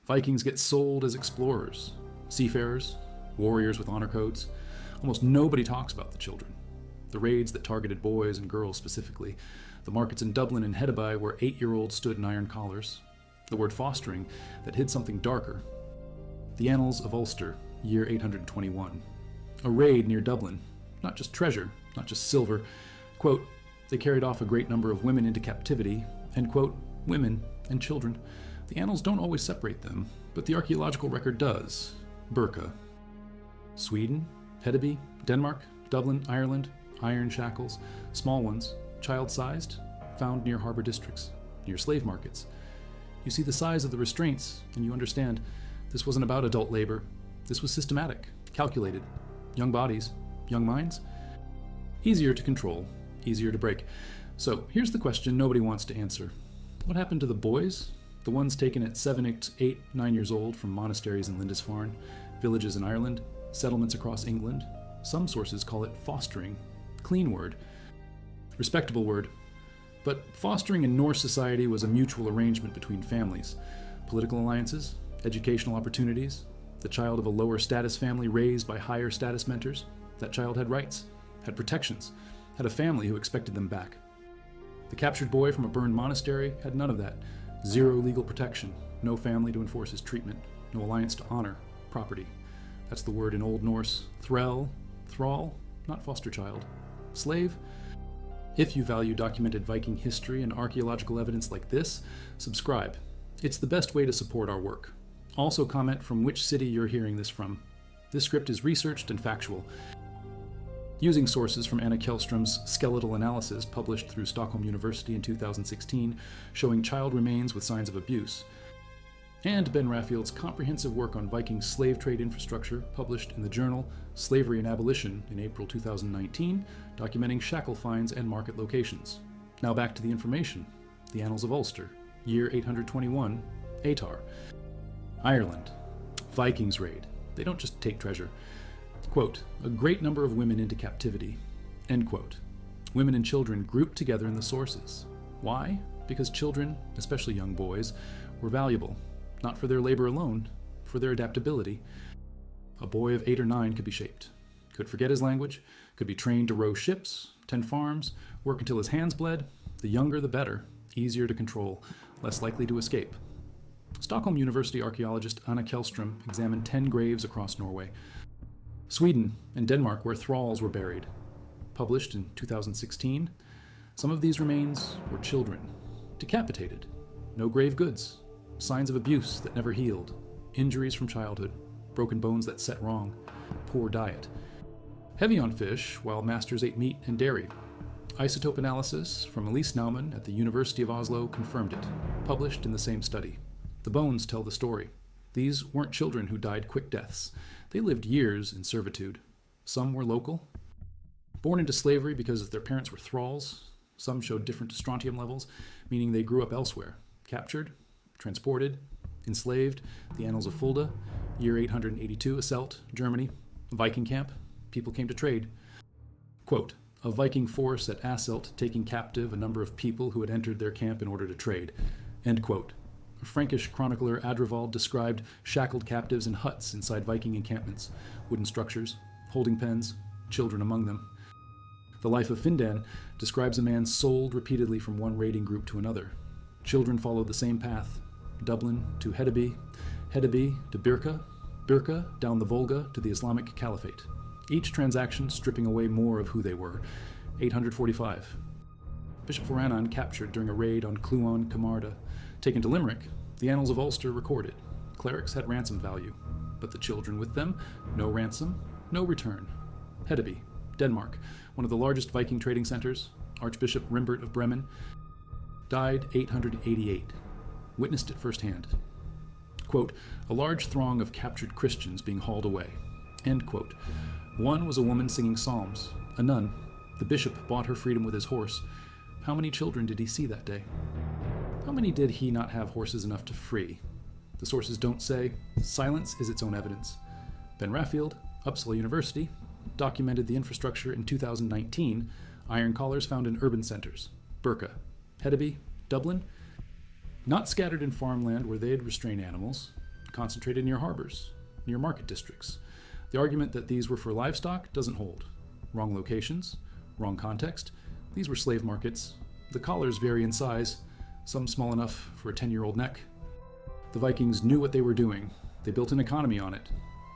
Vikings get sold as explorers, seafarers, warriors with honor codes. Almost nobody talks about the children. The raids that targeted boys and girls specifically, the markets in Dublin and Hedeby where 8-year-olds stood in iron collars, the word fostering that hid something darker, the Annals of Ulster, year 821. A raid near Dublin, not just treasure, not just silver, quote, they carried off a great number of women into captivity, end quote, women and children. The annals don't always separate them, but the archaeological record does. Burka. Sweden, Hedeby, Denmark, Dublin, Ireland, iron shackles, small ones, child-sized, found near harbor districts, near slave markets. You see the size of the restraints, and you understand this wasn't about adult labor. This was systematic, calculated. Young bodies, young minds. Easier to control, easier to break. So here's the question nobody wants to answer. What happened to the boys? The ones taken at 7, 8, 9 years old from monasteries in Lindisfarne, villages in Ireland, settlements across England. Some sources call it fostering. Clean word. Respectable word. But fostering in Norse society was a mutual arrangement between families. Political alliances, educational opportunities. The child of a lower status family raised by higher status mentors. That child had rights, had protections, had a family who expected them back. The captured boy from a burned monastery had none of that. Zero legal protection, no family to enforce his treatment, no alliance to honor, property. That's the word in Old Norse. Thrall, not foster child. Slave? If you value documented Viking history and archaeological evidence like this, subscribe. It's the best way to support our work. Also comment from which city you're hearing this from. This script is researched and factual, using sources from Anna Kjellström's skeletal analysis published through Stockholm University in 2016, showing child remains with signs of abuse, and Ben Raffield's comprehensive work on Viking slave trade infrastructure, published in the journal Slavery and Abolition in April 2019, documenting shackle finds and market locations. Now back to the information. The Annals of Ulster, year 821, Atar. Ireland. Vikings raid. They don't just take treasure. Quote, a great number of women into captivity. End quote. Women and children grouped together in the sources. Why? Because children, especially young boys, were valuable. Not for their labor alone, for their adaptability. A boy of 8 or 9 could be shaped. Could forget his language, could be trained to row ships, tend farms, work until his hands bled. The younger the better, easier to control, less likely to escape. Stockholm University archaeologist Anna Kjellström examined 10 graves across Norway. Sweden and Denmark where thralls were buried. Published in 2016, some of these remains were children, decapitated, no grave goods, signs of abuse that never healed, injuries from childhood, broken bones that set wrong, poor diet. Heavy on fish, while masters ate meat and dairy. Isotope analysis from Elise Naumann at the University of Oslo confirmed it, published in the same study. The bones tell the story. These weren't children who died quick deaths. They lived years in servitude. Some were local, born into slavery because their parents were thralls. Some showed different strontium levels, meaning they grew up elsewhere. Captured, transported, enslaved. The Annals of Fulda, year 882, Asselt, Germany. Viking camp. People came to trade. Quote, a Viking force at Asselt taking captive a number of people who had entered their camp in order to trade. End quote. Frankish chronicler Adrevald described shackled captives in huts inside Viking encampments, wooden structures, holding pens, children among them. The Life of Findan describes a man sold repeatedly from one raiding group to another. Children followed the same path, Dublin to Hedeby, Hedeby to Birka, Birka down the Volga to the Islamic Caliphate. Each transaction stripping away more of who they were. 845. Bishop Foranan captured during a raid on Clúin Camarda. Taken to Limerick, the Annals of Ulster recorded. Clerics had ransom value, but the children with them, no ransom, no return. Hedeby, Denmark, one of the largest Viking trading centers, Archbishop Rimbert of Bremen, died 888. Witnessed it firsthand. Quote, a large throng of captured Christians being hauled away. End quote. One was a woman singing psalms, a nun. The bishop bought her freedom with his horse. How many children did he see that day? How many did he not have horses enough to free? The sources don't say. Silence is its own evidence. Ben Raffield, Uppsala University, documented the infrastructure in 2019, iron collars found in urban centers, Birka, Hedeby, Dublin, not scattered in farmland where they'd restrain animals, concentrated near harbors, near market districts. The argument that these were for livestock doesn't hold. Wrong locations, wrong context. These were slave markets. The collars vary in size, some small enough for a 10-year-old neck. The Vikings knew what they were doing. They built an economy on it.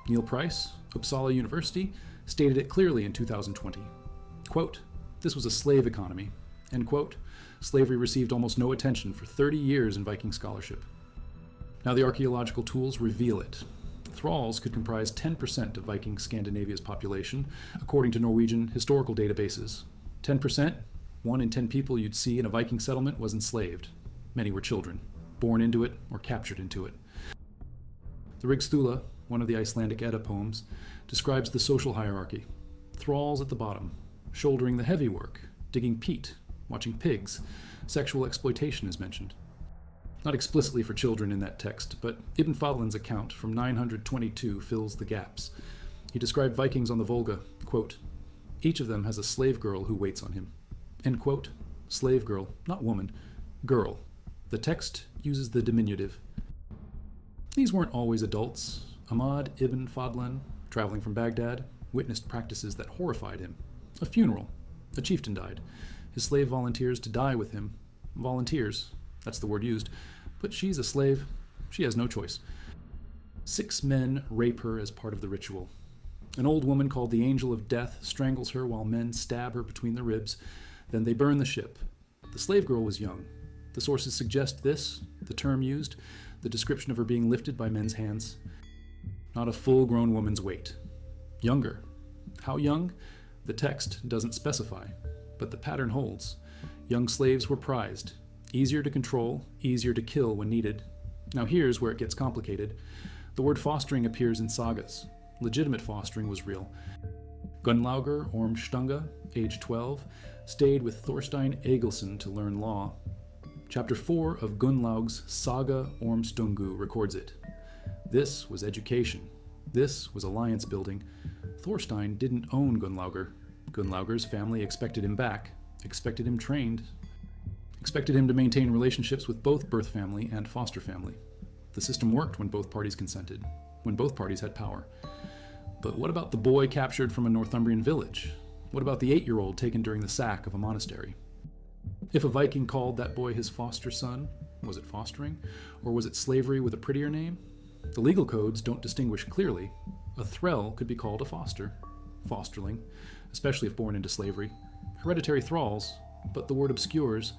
Neil Price, Uppsala University, stated it clearly in 2020. Quote, "This was a slave economy." End quote. Slavery received almost no attention for 30 years in Viking scholarship. Now the archaeological tools reveal it. Thralls could comprise 10% of Viking Scandinavia's population, according to Norwegian historical databases. 10%, 1 in 10 people you'd see in a Viking settlement was enslaved. Many were children, born into it or captured into it. The Rigsthula, one of the Icelandic Edda poems, describes the social hierarchy. Thralls at the bottom, shouldering the heavy work, digging peat, watching pigs. Sexual exploitation is mentioned. Not explicitly for children in that text, but Ibn Fadlan's account from 922 fills the gaps. He described Vikings on the Volga, quote, "Each of them has a slave girl who waits on him." End quote. Slave girl, not woman, girl. The text uses the diminutive. These weren't always adults. Ahmad ibn Fadlan, traveling from Baghdad, witnessed practices that horrified him. A funeral. A chieftain died. His slave volunteers to die with him. Volunteers, that's the word used. But she's a slave. She has no choice. 6 men rape her as part of the ritual. An old woman called the Angel of Death strangles her while men stab her between the ribs. Then they burn the ship. The slave girl was young. The sources suggest this, the term used, the description of her being lifted by men's hands. Not a full-grown woman's weight. Younger. How young? The text doesn't specify, but the pattern holds. Young slaves were prized. Easier to control, easier to kill when needed. Now here's where it gets complicated. The word fostering appears in sagas. Legitimate fostering was real. Gunnlaugur Ormstunga, age 12, stayed with Thorstein Egilson to learn law. Chapter 4 of Gunnlaug's Saga Ormstungu records it. This was education. This was alliance building. Thorstein didn't own Gunnlaugur. Gunnlaugur's family expected him back, expected him trained, expected him to maintain relationships with both birth family and foster family. The system worked when both parties consented, when both parties had power. But what about the boy captured from a Northumbrian village? What about the 8-year-old taken during the sack of a monastery? If a Viking called that boy his foster son, was it fostering? Or was it slavery with a prettier name? The legal codes don't distinguish clearly. A thrall could be called a foster, fosterling, especially if born into slavery. Hereditary thralls, but the word obscures.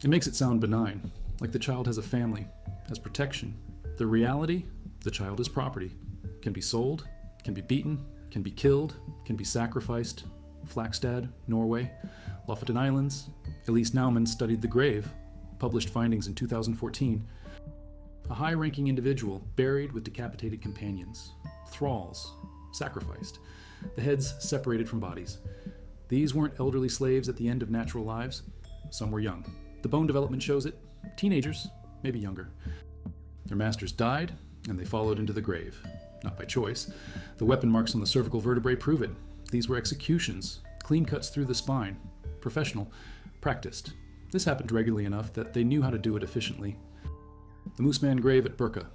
It makes it sound benign, like the child has a family, has protection. The reality, the child is property. Can be sold, can be beaten, can be killed, can be sacrificed. Flakstad, Norway, Lofoten Islands. Elise Naumann studied the grave, published findings in 2014. A high-ranking individual buried with decapitated companions. Thralls, sacrificed. The heads separated from bodies. These weren't elderly slaves at the end of natural lives. Some were young. The bone development shows it. Teenagers, maybe younger. Their masters died, and they followed into the grave. Not by choice. The weapon marks on the cervical vertebrae prove it. These were executions, clean cuts through the spine. Professional, practiced. This happened regularly enough that they knew how to do it efficiently. The Mooseman grave at Burka,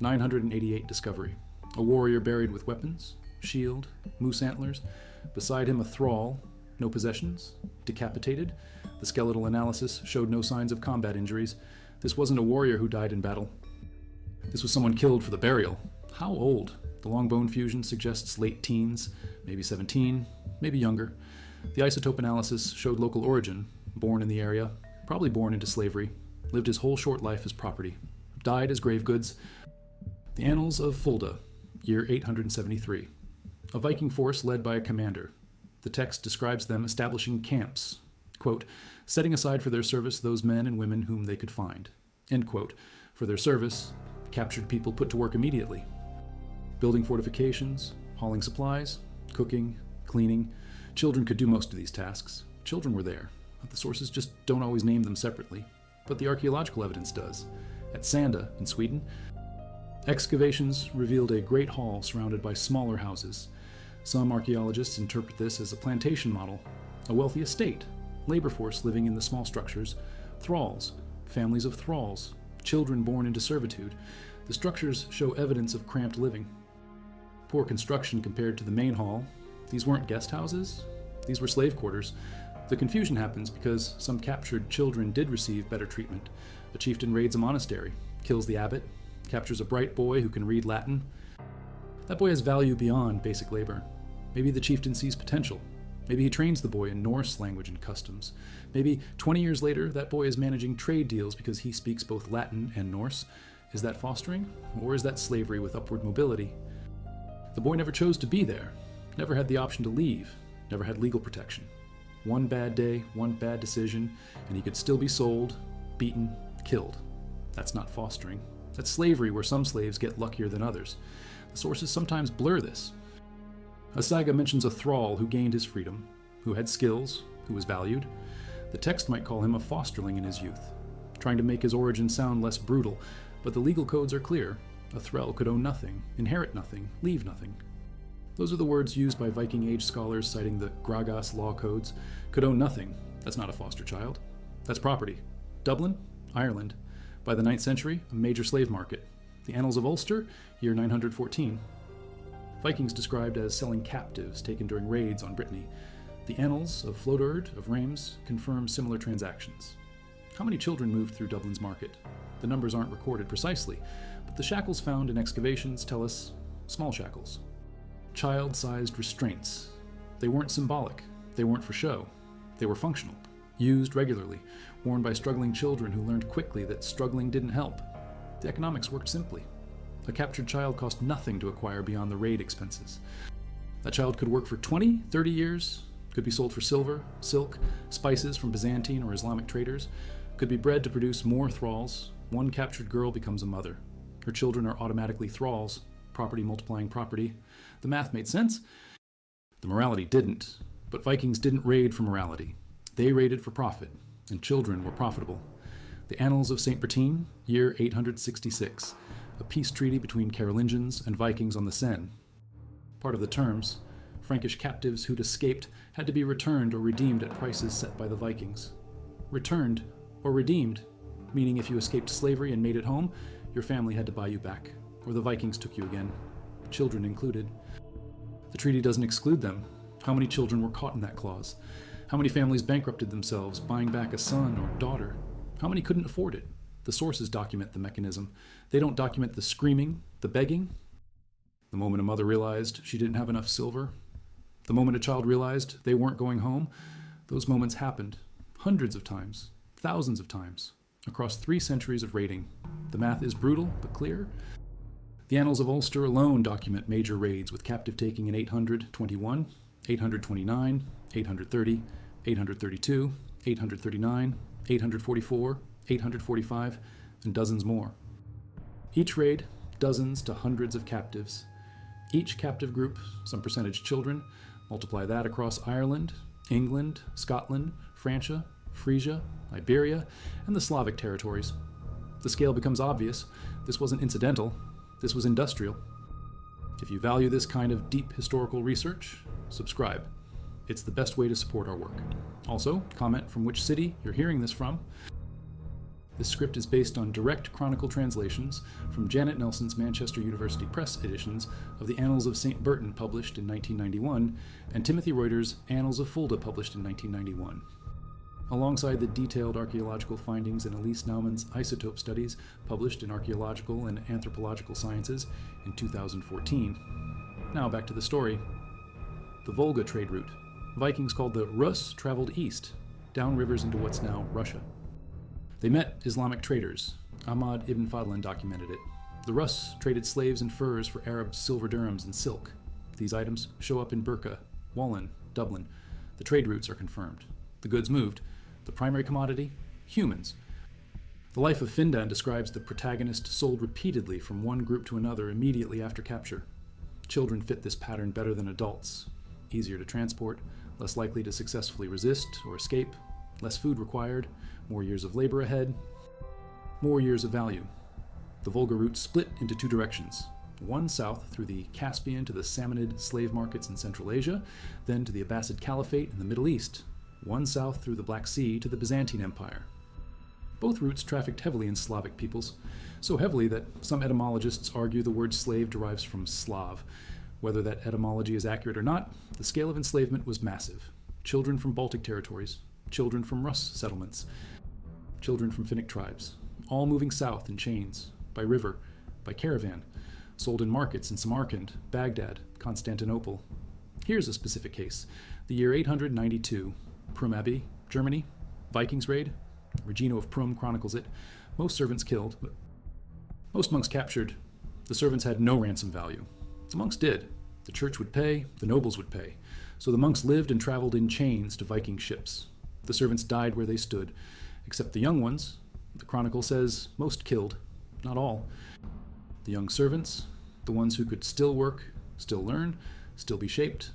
988 discovery. A warrior buried with weapons, shield, moose antlers. Beside him a thrall, no possessions, decapitated. The skeletal analysis showed no signs of combat injuries. This wasn't a warrior who died in battle. This was someone killed for the burial. How old? The long bone fusion suggests late teens, maybe 17, maybe younger. The isotope analysis showed local origin, born in the area, probably born into slavery, lived his whole short life as property, died as grave goods. The Annals of Fulda, year 873. A Viking force led by a commander. The text describes them establishing camps, quote, setting aside for their service those men and women whom they could find, end quote. For their service, captured people put to work immediately. Building fortifications, hauling supplies, cooking, cleaning. Children could do most of these tasks. Children were there. The sources just don't always name them separately, but the archaeological evidence does. At Sanda, in Sweden, excavations revealed a great hall surrounded by smaller houses. Some archaeologists interpret this as a plantation model, a wealthy estate, labor force living in the small structures, thralls, families of thralls, children born into servitude. The structures show evidence of cramped living. Poor construction compared to the main hall. These weren't guest houses, these were slave quarters. The confusion happens because some captured children did receive better treatment. A chieftain raids a monastery, kills the abbot, captures a bright boy who can read Latin. That boy has value beyond basic labor. Maybe the chieftain sees potential. Maybe he trains the boy in Norse language and customs. Maybe 20 years later, that boy is managing trade deals because he speaks both Latin and Norse. Is that fostering, or is that slavery with upward mobility? The boy never chose to be there, never had the option to leave, never had legal protection. One bad day, one bad decision, and he could still be sold, beaten, killed. That's not fostering. That's slavery where some slaves get luckier than others. The sources sometimes blur this. A saga mentions a thrall who gained his freedom, who had skills, who was valued. The text might call him a fosterling in his youth, trying to make his origin sound less brutal, but the legal codes are clear. A thrall could own nothing, inherit nothing, leave nothing. Those are the words used by Viking Age scholars citing the Gragas law codes. Could own nothing. That's not a foster child. That's property. Dublin, Ireland. By the 9th century, a major slave market. The Annals of Ulster, year 914. Vikings described as selling captives taken during raids on Brittany. The Annals of Floderd of Reims confirm similar transactions. How many children moved through Dublin's market? The numbers aren't recorded precisely, but the shackles found in excavations tell us small shackles. Child-sized restraints. They weren't symbolic. They weren't for show. They were functional, used regularly, worn by struggling children who learned quickly that struggling didn't help. The economics worked simply. A captured child cost nothing to acquire beyond the raid expenses. That child could work for 20, 30 years, could be sold for silver, silk, spices from Byzantine or Islamic traders, could be bred to produce more thralls. One captured girl becomes a mother. Her children are automatically thralls, property multiplying property. The math made sense. The morality didn't, but Vikings didn't raid for morality. They raided for profit, and children were profitable. The Annals of St. Bertine, year 866, a peace treaty between Carolingians and Vikings on the Seine. Part of the terms, Frankish captives who'd escaped had to be returned or redeemed at prices set by the Vikings. Returned or redeemed, meaning if you escaped slavery and made it home, your family had to buy you back, or the Vikings took you again, children included. The treaty doesn't exclude them. How many children were caught in that clause? How many families bankrupted themselves, buying back a son or daughter? How many couldn't afford it? The sources document the mechanism. They don't document the screaming, the begging. The moment a mother realized she didn't have enough silver, the moment a child realized they weren't going home, those moments happened hundreds of times, thousands of times, across 3 centuries of raiding. The math is brutal, but clear. The Annals of Ulster alone document major raids with captive taking in 821, 829, 830, 832, 839, 844, 845, and dozens more. Each raid, dozens to hundreds of captives. Each captive group, some percentage children, multiply that across Ireland, England, Scotland, Francia, Frisia, Iberia, and the Slavic territories. The scale becomes obvious. This wasn't incidental. This was industrial. If you value this kind of deep historical research, subscribe. It's the best way to support our work. Also, comment from which city you're hearing this from. This script is based on direct chronicle translations from Janet Nelson's Manchester University Press editions of the Annals of St. Bertin published in 1991 and Timothy Reuter's Annals of Fulda published in 1991. Alongside the detailed archaeological findings in Elise Naumann's isotope studies published in Archaeological and Anthropological Sciences in 2014. Now back to the story. The Volga trade route. Vikings called the Rus traveled east, down rivers into what's now Russia. They met Islamic traders. Ahmad ibn Fadlan documented it. The Rus traded slaves and furs for Arab silver dirhams and silk. These items show up in Burqa, Wallen, Dublin. The trade routes are confirmed. The goods moved. The primary commodity? Humans. The Life of Findan describes the protagonist sold repeatedly from one group to another immediately after capture. Children fit this pattern better than adults. Easier to transport, less likely to successfully resist or escape, less food required, more years of labor ahead, more years of value. The Volga route split into 2 directions. One south through the Caspian to the Samanid slave markets in Central Asia, then to the Abbasid Caliphate in the Middle East. One south through the Black Sea to the Byzantine Empire. Both roots trafficked heavily in Slavic peoples, so heavily that some etymologists argue the word slave derives from Slav. Whether that etymology is accurate or not, the scale of enslavement was massive. Children from Baltic territories, children from Rus settlements, children from Finnic tribes, all moving south in chains, by river, by caravan, sold in markets in Samarkand, Baghdad, Constantinople. Here's a specific case. The year 892, Prum Abbey, Germany, Vikings raid. Regino of Prum chronicles it. Most servants killed, but most monks captured. The servants had no ransom value. The monks did. The church would pay, the nobles would pay. So the monks lived and traveled in chains to Viking ships. The servants died where they stood, except the young ones. The chronicle says most killed, not all. The young servants, the ones who could still work, still learn, still be shaped,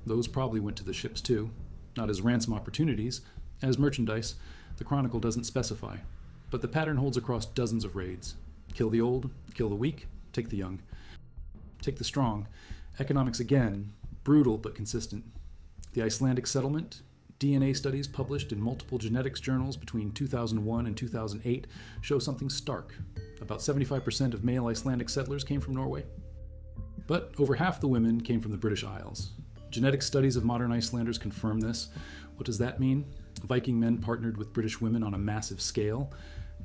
those probably went to the ships too, not as ransom opportunities, as merchandise. The chronicle doesn't specify, but the pattern holds across dozens of raids. Kill the old, kill the weak, take the young. Take the strong. Economics again, brutal but consistent. The Icelandic settlement, DNA studies published in multiple genetics journals between 2001 and 2008 show something stark. About 75% of male Icelandic settlers came from Norway. But over half the women came from the British Isles. Genetic studies of modern Icelanders confirm this. What does that mean? Viking men partnered with British women on a massive scale.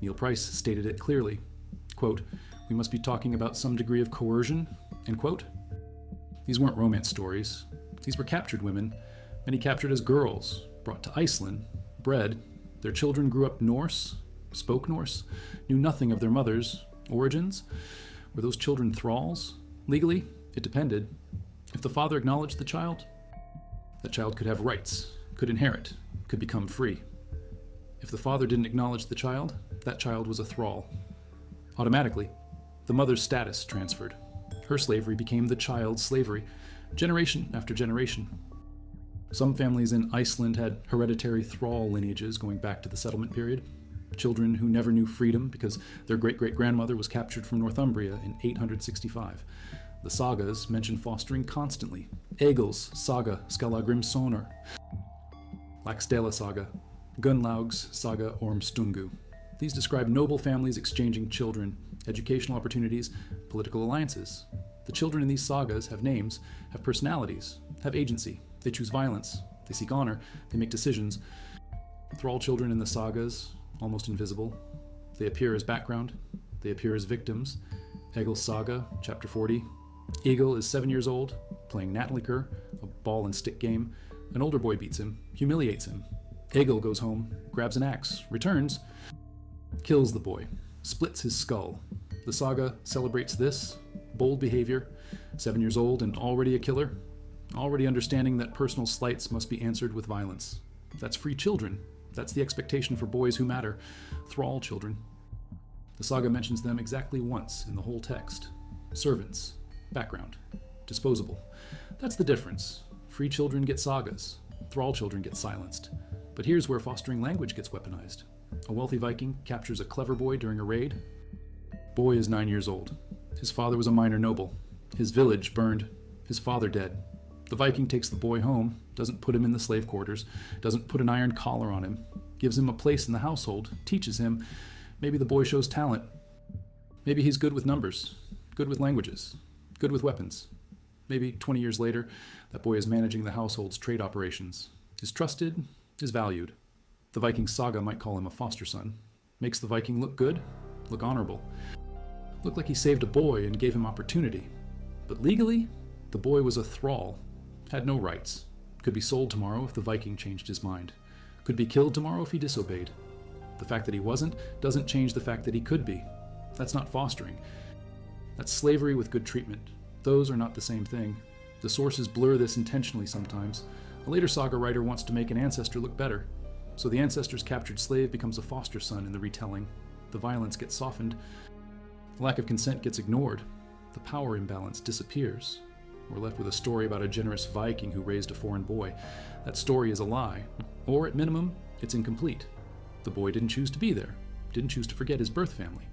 Neil Price stated it clearly. Quote, "We must be talking about some degree of coercion," end quote. These weren't romance stories. These were captured women, many captured as girls, brought to Iceland, bred. Their children grew up Norse, spoke Norse, knew nothing of their mothers' origins. Were those children thralls? Legally, it depended. If the father acknowledged the child, that child could have rights, could inherit, could become free. If the father didn't acknowledge the child, that child was a thrall. Automatically, the mother's status transferred. Her slavery became the child's slavery, generation after generation. Some families in Iceland had hereditary thrall lineages going back to the settlement period. Children who never knew freedom because their great-great-grandmother was captured from Northumbria in 865. The sagas mention fostering constantly. Egil's Saga Skallagrimssonar, Laxdæla Saga, Gunnlaug's Saga Ormstungu. These describe noble families exchanging children, educational opportunities, political alliances. The children in these sagas have names, have personalities, have agency. They choose violence, they seek honor, they make decisions. Thrall children in the sagas, almost invisible. They appear as background, they appear as victims. Egil's Saga, chapter 40. Egil is 7 years old, playing Natliker, a ball and stick game. An older boy beats him, humiliates him. Egil goes home, grabs an axe, returns, kills the boy, splits his skull. The saga celebrates this bold behavior, 7 years old and already a killer, already understanding that personal slights must be answered with violence. That's free children. That's the expectation for boys who matter, thrall children. The saga mentions them exactly once in the whole text. Servants, background, disposable. That's the difference. Free children get sagas, thrall children get silenced. But here's where fostering language gets weaponized. A wealthy Viking captures a clever boy during a raid. Boy is 9 years old. His father was a minor noble. His village burned. His father dead. The Viking takes the boy home, doesn't put him in the slave quarters, doesn't put an iron collar on him, gives him a place in the household, teaches him. Maybe the boy shows talent. Maybe he's good with numbers, good with languages, good with weapons. Maybe 20 years later, that boy is managing the household's trade operations, is trusted, is valued. The Viking saga might call him a foster son. Makes the Viking look good, look honorable. Look like he saved a boy and gave him opportunity. But legally, the boy was a thrall, had no rights, could be sold tomorrow if the Viking changed his mind, could be killed tomorrow if he disobeyed. The fact that he wasn't doesn't change the fact that he could be. That's not fostering. That's slavery with good treatment. Those are not the same thing. The sources blur this intentionally sometimes. A later saga writer wants to make an ancestor look better. So the ancestor's captured slave becomes a foster son in the retelling. The violence gets softened. The lack of consent gets ignored. The power imbalance disappears. We're left with a story about a generous Viking who raised a foreign boy. That story is a lie. Or, at minimum, it's incomplete. The boy didn't choose to be there. Didn't choose to forget his birth family.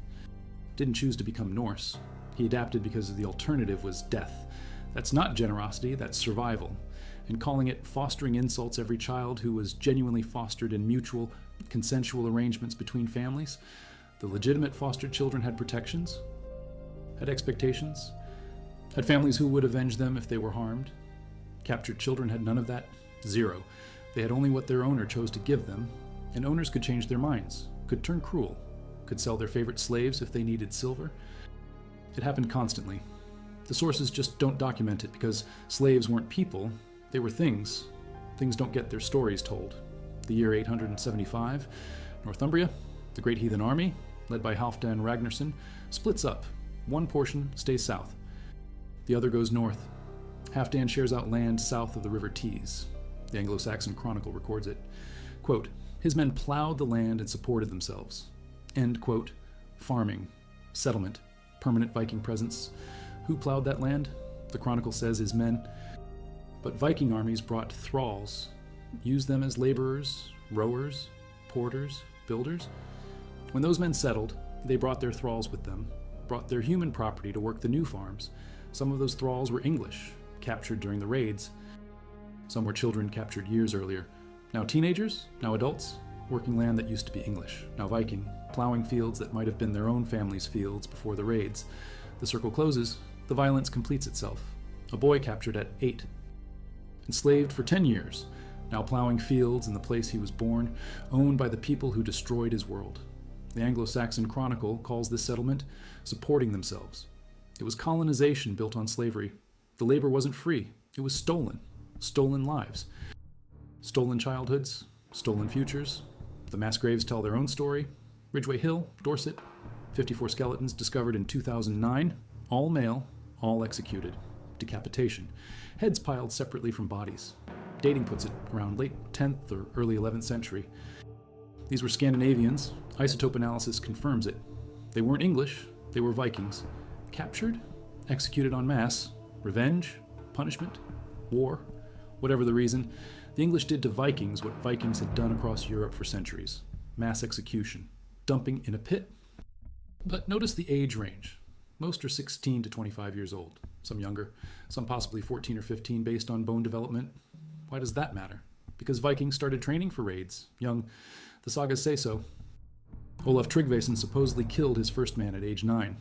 Didn't choose to become Norse. He adapted because the alternative was death. That's not generosity, that's survival. and calling it fostering insults every child who was genuinely fostered in mutual, consensual arrangements between families. The legitimate fostered children had protections, had expectations, had families who would avenge them if they were harmed. Captured children had none of that. Zero. They had only what their owner chose to give them, and owners could change their minds, could turn cruel, could sell their favorite slaves if they needed silver. It happened constantly. The sources just don't document it because slaves weren't people, they were things. Things don't get their stories told. The year 875, Northumbria, the great heathen army, led by Halfdan Ragnarsson, splits up. One portion stays south. The other goes north. Halfdan shares out land south of the river Tees. The Anglo-Saxon Chronicle records it. Quote, his men plowed the land and supported themselves. End quote. Farming, settlement, permanent Viking presence. Who plowed that land? The Chronicle says his men. But Viking armies brought thralls, used them as laborers, rowers, porters, builders. When those men settled, they brought their thralls with them, brought their human property to work the new farms. Some of those thralls were English, captured during the raids. Some were children captured years earlier. Now teenagers, now adults, working land that used to be English, now Viking, plowing fields that might have been their own family's fields before the raids. The circle closes, the violence completes itself. A boy captured at 8. Enslaved for 10 years, now plowing fields in the place he was born, owned by the people who destroyed his world. The Anglo-Saxon Chronicle calls this settlement supporting themselves. It was colonization built on slavery. The labor wasn't free. It was stolen. Stolen lives. Stolen childhoods. Stolen futures. The mass graves tell their own story. Ridgeway Hill, Dorset. 54 skeletons discovered in 2009. All male, all executed. Decapitation. Heads piled separately from bodies. Dating puts it around late 10th or early 11th century. These were Scandinavians. Isotope analysis confirms it. They weren't English. They were Vikings. Captured, executed en masse, revenge, punishment, war, whatever the reason, the English did to Vikings what Vikings had done across Europe for centuries. Mass execution, dumping in a pit. But notice the age range. Most are 16 to 25 years old, some younger, some possibly 14 or 15 based on bone development. Why does that matter? Because Vikings started training for raids, young. The Sagas say so. Olaf Tryggvason supposedly killed his first man at age 9.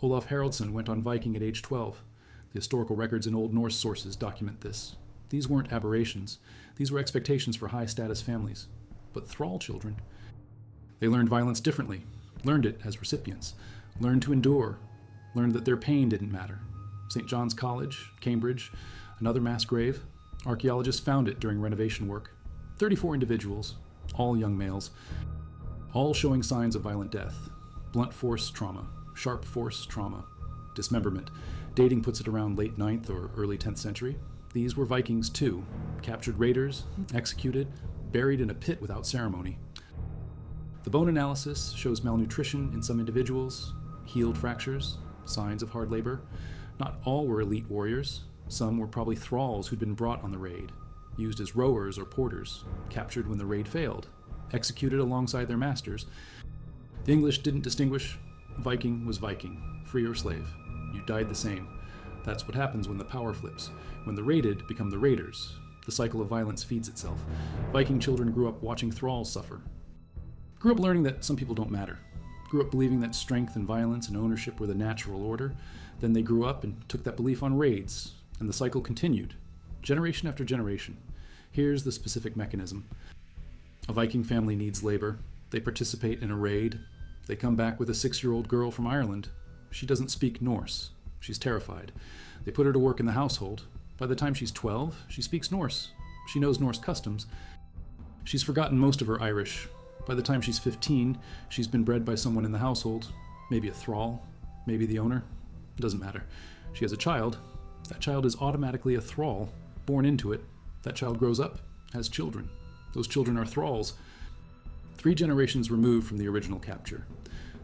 Olaf Haraldsson went on Viking at age 12. The historical records in Old Norse sources document this. These weren't aberrations. These were expectations for high-status families. But thrall children, they learned violence differently, learned it as recipients, learned to endure, learned that their pain didn't matter. St. John's College, Cambridge, another mass grave. Archaeologists found it during renovation work. 34 individuals, all young males, all showing signs of violent death, blunt force trauma, sharp force trauma, dismemberment. Dating puts it around late 9th or early 10th century. These were Vikings too, captured raiders, executed, buried in a pit without ceremony. The bone analysis shows malnutrition in some individuals, healed fractures, signs of hard labor. Not all were elite warriors. Some were probably thralls who'd been brought on the raid, used as rowers or porters, captured when the raid failed, executed alongside their masters. The English didn't distinguish. Viking was Viking, free or slave. You died the same. That's what happens when the power flips. When the raided become the raiders. The cycle of violence feeds itself. Viking children grew up watching thralls suffer. Grew up learning that some people don't matter. Grew up believing that strength and violence and ownership were the natural order. Then they grew up and took that belief on raids, and the cycle continued, generation after generation. Here's the specific mechanism. A Viking family needs labor. They participate in a raid. They come back with a 6-year-old girl from Ireland. She doesn't speak Norse. She's terrified. They put her to work in the household. By the time she's 12, she speaks Norse. She knows Norse customs. She's forgotten most of her Irish. By the time she's 15, she's been bred by someone in the household. Maybe a thrall, maybe the owner. It doesn't matter. She has a child. That child is automatically a thrall, born into it. That child grows up, has children. Those children are thralls. 3 generations removed from the original capture.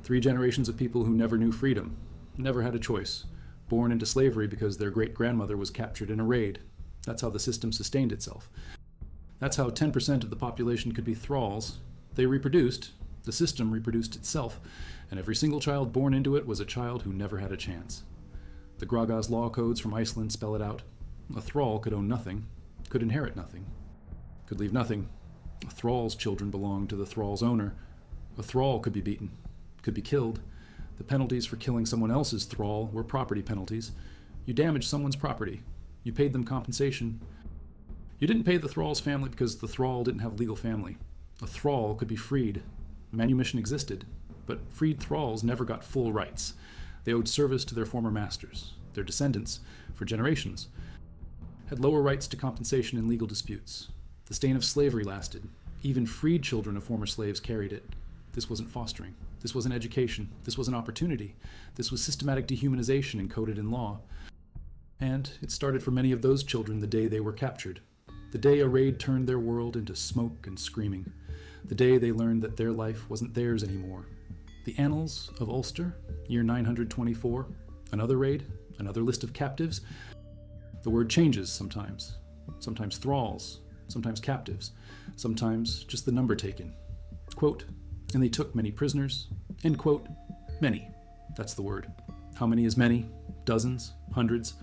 3 generations of people who never knew freedom, never had a choice, born into slavery because their great-grandmother was captured in a raid. That's how the system sustained itself. That's how 10% of the population could be thralls. They reproduced, the system reproduced itself, and every single child born into it was a child who never had a chance. The Graga's law codes from Iceland spell it out. A thrall could own nothing. could inherit nothing, could leave nothing. A thrall's children belonged to the thrall's owner. A thrall could be beaten, could be killed. The penalties for killing someone else's thrall were property penalties. You damaged someone's property. You paid them compensation. You didn't pay the thrall's family because the thrall didn't have a legal family. A thrall could be freed. Manumission existed, but freed thralls never got full rights. They owed service to their former masters. Their descendants, for generations, had lower rights to compensation in legal disputes. The stain of slavery lasted. Even freed children of former slaves carried it. This wasn't fostering. This wasn't education. This wasn't opportunity. This was systematic dehumanization encoded in law. And it started for many of those children the day they were captured. The day a raid turned their world into smoke and screaming. The day they learned that their life wasn't theirs anymore. The Annals of Ulster, year 924. Another raid, another list of captives. The word changes sometimes. Sometimes thralls, sometimes captives, sometimes just the number taken. Quote, and they took many prisoners. End quote. Many. That's the word. How many is many? Dozens? Hundreds?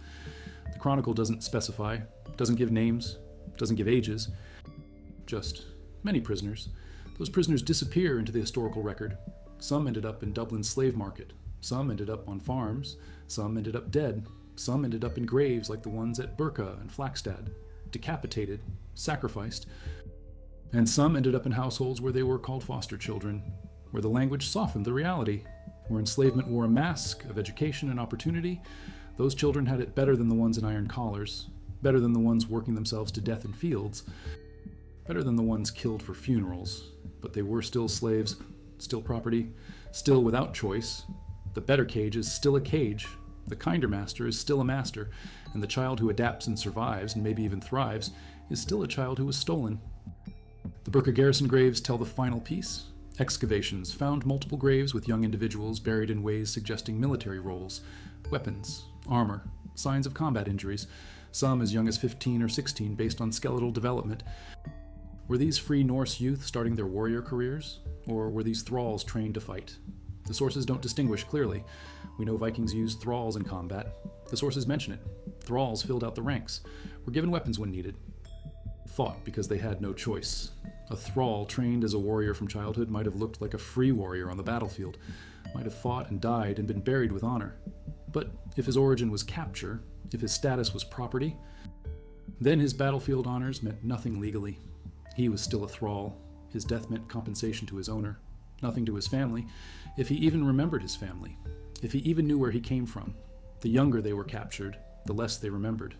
The Chronicle doesn't specify, doesn't give names, doesn't give ages. Just many prisoners. Those prisoners disappear into the historical record. Some ended up in Dublin's slave market. Some ended up on farms. Some ended up dead. Some ended up in graves like the ones at Birka and Flagstad, decapitated, sacrificed. And some ended up in households where they were called foster children, where the language softened the reality, where enslavement wore a mask of education and opportunity. Those children had it better than the ones in iron collars, better than the ones working themselves to death in fields, better than the ones killed for funerals. But they were still slaves, still property, still without choice. The better cage is still a cage. The kinder master is still a master, and the child who adapts and survives, and maybe even thrives, is still a child who was stolen. The Birka garrison graves tell the final piece. Excavations found multiple graves with young individuals buried in ways suggesting military roles, weapons, armor, signs of combat injuries, some as young as 15 or 16 based on skeletal development. Were these free Norse youth starting their warrior careers, or were these thralls trained to fight? The sources don't distinguish clearly. We know Vikings used thralls in combat. The sources mention it. Thralls filled out the ranks, were given weapons when needed, fought because they had no choice. A thrall trained as a warrior from childhood might have looked like a free warrior on the battlefield, might have fought and died and been buried with honor. But if his origin was capture, if his status was property, then his battlefield honors meant nothing legally. He was still a thrall. His death meant compensation to his owner, nothing to his family, if he even remembered his family, if he even knew where he came from. The younger they were captured, the less they remembered.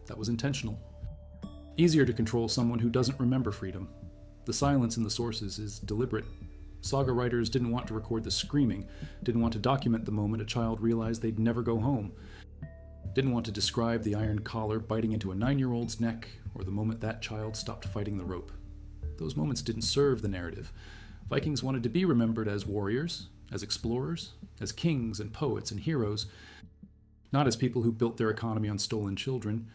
That was intentional. Easier to control someone who doesn't remember freedom. The silence in the sources is deliberate. Saga writers didn't want to record the screaming, didn't want to document the moment a child realized they'd never go home, didn't want to describe the iron collar biting into a 9-year-old's neck, or the moment that child stopped fighting the rope. Those moments didn't serve the narrative. Vikings wanted to be remembered as warriors, as explorers, as kings and poets and heroes, not as people who built their economy on stolen children.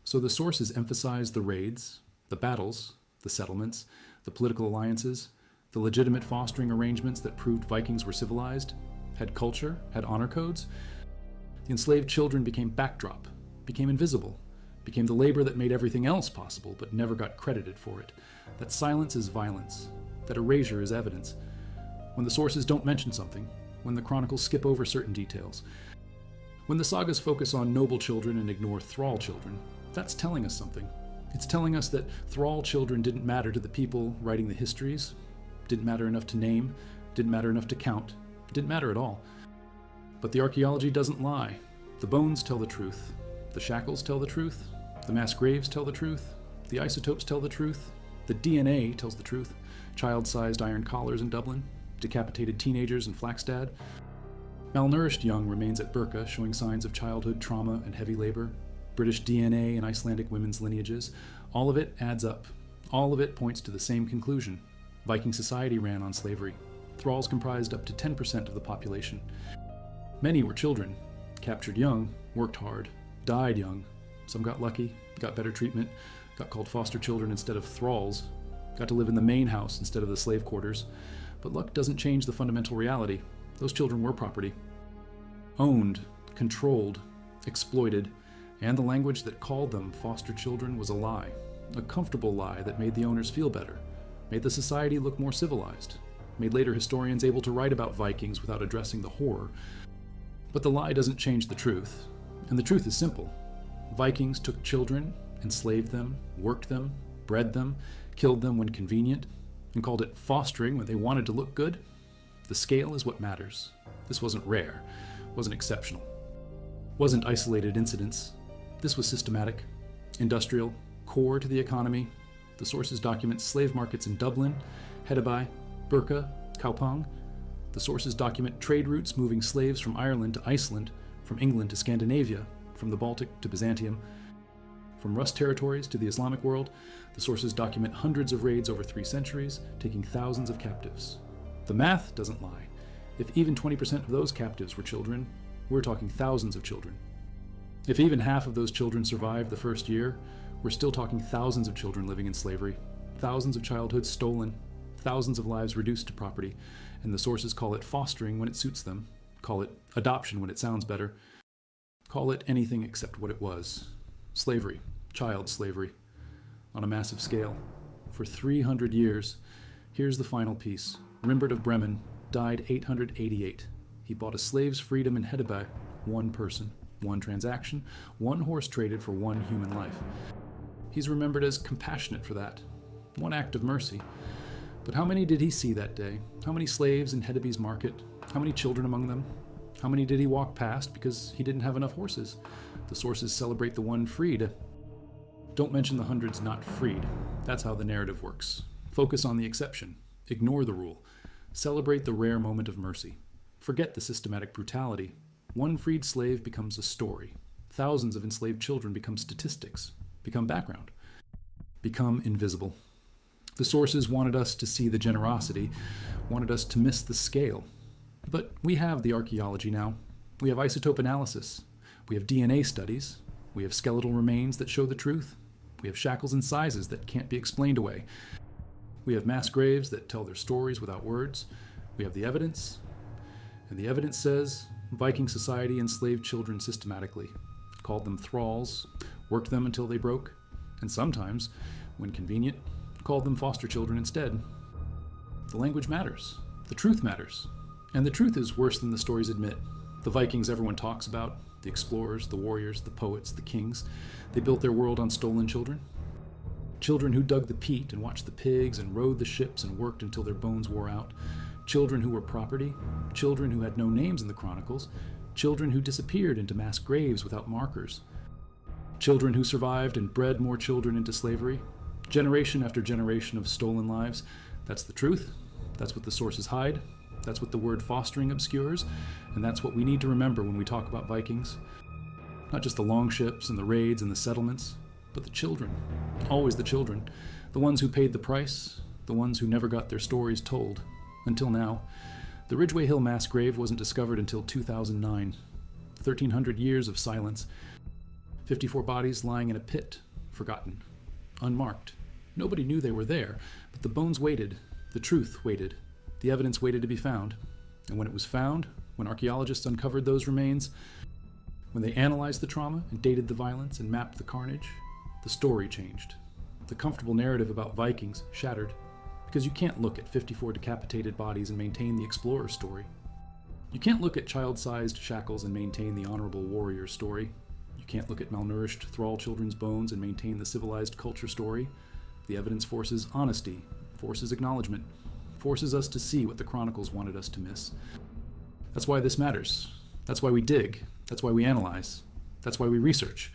So the sources emphasized the raids, the battles, the settlements, the political alliances, the legitimate fostering arrangements that proved Vikings were civilized, had culture, had honor codes. The enslaved children became backdrop, became invisible, became the labor that made everything else possible but never got credited for it. That silence is violence, that erasure is evidence. When the sources don't mention something, when the chronicles skip over certain details, when the sagas focus on noble children and ignore thrall children, that's telling us something. It's telling us that thrall children didn't matter to the people writing the histories, didn't matter enough to name, didn't matter enough to count, didn't matter at all. But the archaeology doesn't lie. The bones tell the truth. The shackles tell the truth. The mass graves tell the truth. The isotopes tell the truth. The DNA tells the truth. Child-sized iron collars in Dublin, decapitated teenagers in Flagstad. Malnourished young remains at Birka showing signs of childhood trauma and heavy labor. British DNA in Icelandic women's lineages. All of it adds up. All of it points to the same conclusion. Viking society ran on slavery. Thralls comprised up to 10% of the population. Many were children, captured young, worked hard, died young. Some got lucky, got better treatment, got called foster children instead of thralls, got to live in the main house instead of the slave quarters. But luck doesn't change the fundamental reality. Those children were property. Owned, controlled, exploited, and the language that called them foster children was a lie. a comfortable lie that made the owners feel better, made the society look more civilized, made later historians able to write about Vikings without addressing the horror. But the lie doesn't change the truth, and the truth is simple. Vikings took children, enslaved them, worked them, bred them, killed them when convenient, and called it fostering when they wanted to look good. The scale is what matters. This wasn't rare, wasn't exceptional, wasn't isolated incidents. This was systematic, industrial, core to the economy. The sources document slave markets in Dublin, Hedeby, Burka, Kaupang. The sources document trade routes moving slaves from Ireland to Iceland, from England to Scandinavia, from the Baltic to Byzantium, from Rus territories to the Islamic world. The sources document hundreds of raids over 3 centuries, taking thousands of captives. The math doesn't lie. If even 20% of those captives were children, we're talking thousands of children. If even half of those children survived the first year, we're still talking thousands of children living in slavery, thousands of childhoods stolen, thousands of lives reduced to property, and the sources call it fostering when it suits them, call it adoption when it sounds better, call it anything except what it was. Slavery, child slavery, on a massive scale. For 300 years. Here's the final piece. Rimbert of Bremen died 888. He bought a slave's freedom in Hedeby, one person, one transaction, one horse traded for one human life. He's remembered as compassionate for that, one act of mercy. But how many did he see that day? How many slaves in Hedeby's market? How many children among them? How many did he walk past because he didn't have enough horses? The sources celebrate the one freed. Don't mention the hundreds not freed. That's how the narrative works. Focus on the exception. Ignore the rule. Celebrate the rare moment of mercy. Forget the systematic brutality. One freed slave becomes a story. Thousands of enslaved children become statistics, become background, become invisible. The sources wanted us to see the generosity, wanted us to miss the scale. But we have the archaeology now. We have isotope analysis. We have DNA studies. We have skeletal remains that show the truth. We have shackles and sizes that can't be explained away. We have mass graves that tell their stories without words. We have the evidence. And the evidence says Viking society enslaved children systematically, called them thralls, worked them until they broke, and sometimes, when convenient, called them foster children instead. The language matters. The truth matters. And the truth is worse than the stories admit. The Vikings everyone talks about, the explorers, the warriors, the poets, the kings, they built their world on stolen children. Children who dug the peat and watched the pigs and rowed the ships and worked until their bones wore out. Children who were property. Children who had no names in the chronicles. Children who disappeared into mass graves without markers. Children who survived and bred more children into slavery. Generation after generation of stolen lives. That's the truth. That's what the sources hide. That's what the word fostering obscures. And that's what we need to remember when we talk about Vikings. Not just the longships and the raids and the settlements, but the children. Always the children. The ones who paid the price. The ones who never got their stories told. Until now. The Ridgeway Hill mass grave wasn't discovered until 2009. 1,300 years of silence. 54 bodies lying in a pit, forgotten, unmarked. Nobody knew they were there, but the bones waited, the truth waited, the evidence waited to be found. And when it was found, when archaeologists uncovered those remains, when they analyzed the trauma and dated the violence and mapped the carnage, the story changed. The comfortable narrative about Vikings shattered, because you can't look at 54 decapitated bodies and maintain the explorer story. You can't look at child-sized shackles and maintain the honorable warrior story. You can't look at malnourished thrall children's bones and maintain the civilized culture story. The evidence forces honesty, forces acknowledgement, forces us to see what the chronicles wanted us to miss. That's why this matters. That's why we dig. That's why we analyze. That's why we research.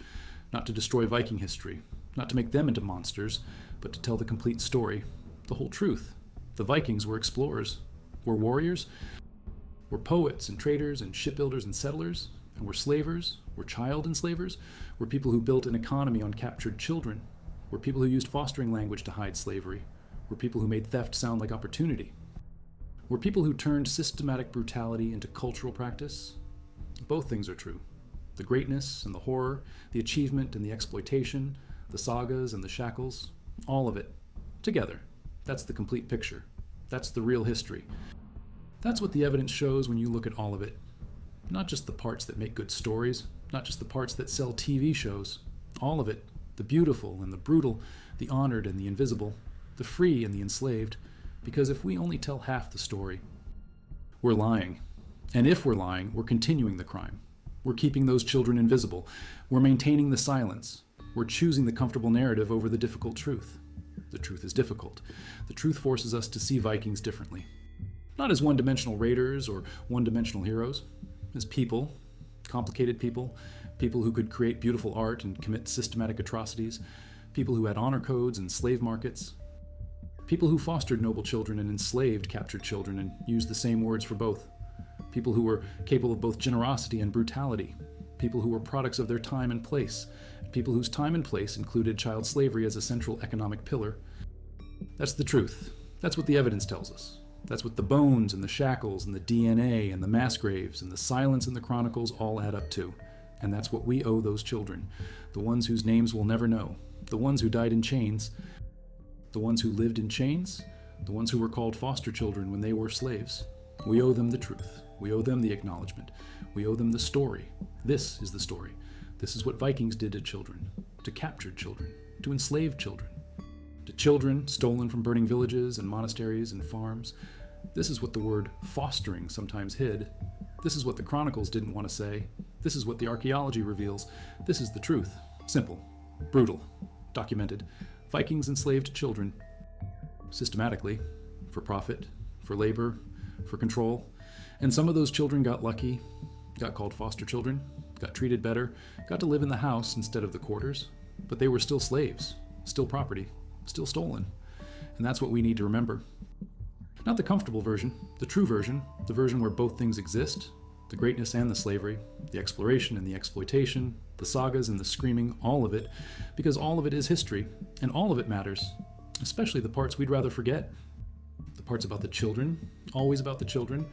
Not to destroy Viking history, not to make them into monsters, but to tell the complete story, the whole truth. The Vikings were explorers, were warriors, were poets and traders and shipbuilders and settlers, and were slavers, were child enslavers, were people who built an economy on captured children, were people who used fostering language to hide slavery, were people who made theft sound like opportunity, were people who turned systematic brutality into cultural practice. Both things are true. The greatness and the horror, the achievement and the exploitation, the sagas and the shackles, all of it, together. That's the complete picture. That's the real history. That's what the evidence shows when you look at all of it. Not just the parts that make good stories, not just the parts that sell TV shows. All of it. the beautiful and the brutal, the honored and the invisible, the free and the enslaved, because if we only tell half the story, we're lying. And if we're lying, we're continuing the crime. We're keeping those children invisible. We're maintaining the silence. We're choosing the comfortable narrative over the difficult truth. The truth is difficult. The truth forces us to see Vikings differently. Not as one-dimensional raiders or one-dimensional heroes, as people, complicated people, people who could create beautiful art and commit systematic atrocities, people who had honor codes and slave markets, people who fostered noble children and enslaved captured children and used the same words for both, people who were capable of both generosity and brutality, people who were products of their time and place, people whose time and place included child slavery as a central economic pillar. That's the truth. That's what the evidence tells us. That's what the bones and the shackles and the DNA and the mass graves and the silence in the chronicles all add up to. And that's what we owe those children, the ones whose names we'll never know, the ones who died in chains, the ones who lived in chains, the ones who were called foster children when they were slaves. We owe them the truth. We owe them the acknowledgement. We owe them the story. This is the story. This is what Vikings did to children, to captured children, to enslaved children, to children stolen from burning villages and monasteries and farms. This is what the word fostering sometimes hid. This is what the chronicles didn't want to say. This is what the archaeology reveals. This is the truth. Simple, brutal, documented. Vikings enslaved children. Systematically, for profit, for labor, for control. And some of those children got lucky, got called foster children, got treated better, got to live in the house instead of the quarters. But they were still slaves, still property, still stolen. And that's what we need to remember. Not the comfortable version, the true version, the version where both things exist, the greatness and the slavery, the exploration and the exploitation, the sagas and the screaming, all of it, because all of it is history, and all of it matters, especially the parts we'd rather forget. The parts about the children, always about the children,